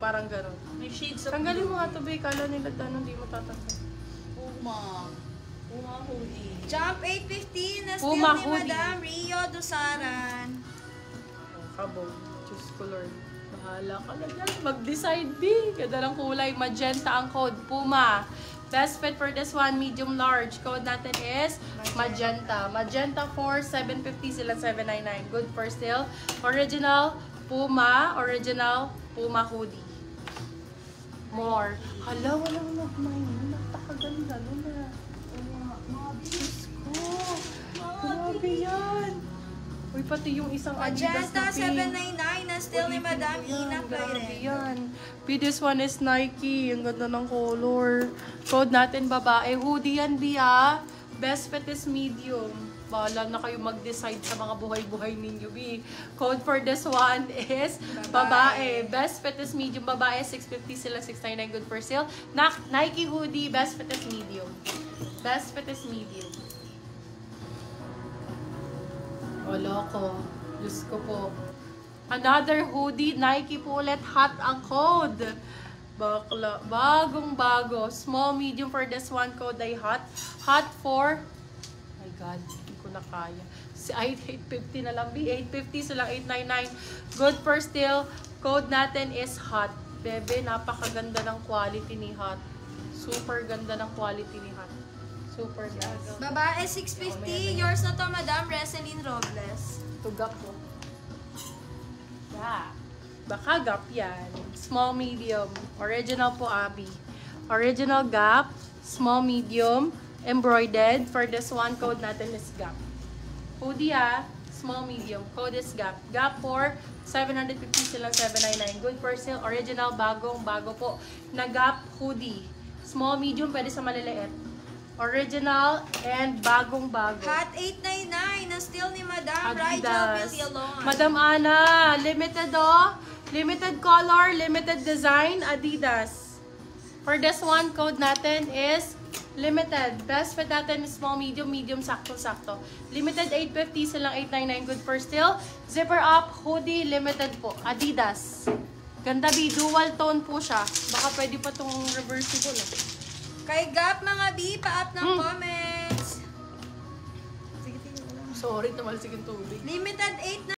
parang gano'n. May shades of Tanggalin mo blue. nga to, Bay. Kala nila hindi mo tatanggal. Puma. Puma hoodie. Jump 850 na steal Puma ni hoodie. Madam Rio Dusaran. Kabog. Diyos ko, Lord. Bahala ka na dyan. Mag-decide, B. Ganda ng kulay. Magenta ang code. Puma. Best fit for this one, medium large. Code natin is magenta. Magenta 4, 750 sila, 799. Good for still. Original Puma. Original Puma hoodie. More. Hala, walang nag-mine. Napakaganda. Luna. Mga Diyos ko. Grabe yan. Uy, pati yung isang Adidas Magenta na pink. 799 na steal ni Madam Ina Grabe Claire. yan. This one is Nike. Ang ganda ng color. Code natin babae. Hoodie yan, Bia. Best fit is medium. Bahala na kayo mag-decide sa mga buhay-buhay ninyo, B. Code for this one is babae. Best fit is medium. Babae, 650 sila, 699. Good for sale. Nike hoodie. Best fit is medium. Best fit is medium. Wala ko. Diyos ko po. Another hoodie. Nike po ulit. Hot ang code. Bakla. Bagong-bago. Small, medium for this one. Code ay hot. Hot for... Oh my God. Hindi ko na kaya. Si 850 na lang. B850 silang 899. Good for still. Code natin is hot. Bebe, napakaganda ng quality ni hot. Super ganda ng quality ni hot. Super nice. Babae 650. Yours na to, Madam Reseline Robles. Tugap po. Yeah. Baka gap yan. Small, medium. Original po, Abby. Original gap. Small, medium. Embroidered. For this one, code natin is gap. Hoodie small, medium. Code is gap. Gap for 750 silang 799. Good for sale. Original, bago po. Na gap hoodie. Small, medium. Pwede sa maliliit. Original and bagong-bago. Hot 899 na steal ni Madam Rigel Adidas. Villalon. Madam Ana, limited limited color, limited design, Adidas. For this one, code natin is limited. Best fit natin is small, medium, medium, sakto-sakto. Limited 850 silang 899. Good for still. Zipper up, hoodie, limited po. Adidas. Ganda, B. Dual tone po siya. Baka pwede pa itong reversible. Kay Gap mga B, pa-up ng comments. Sorry, tumalsik yung tubig. Limited 8 na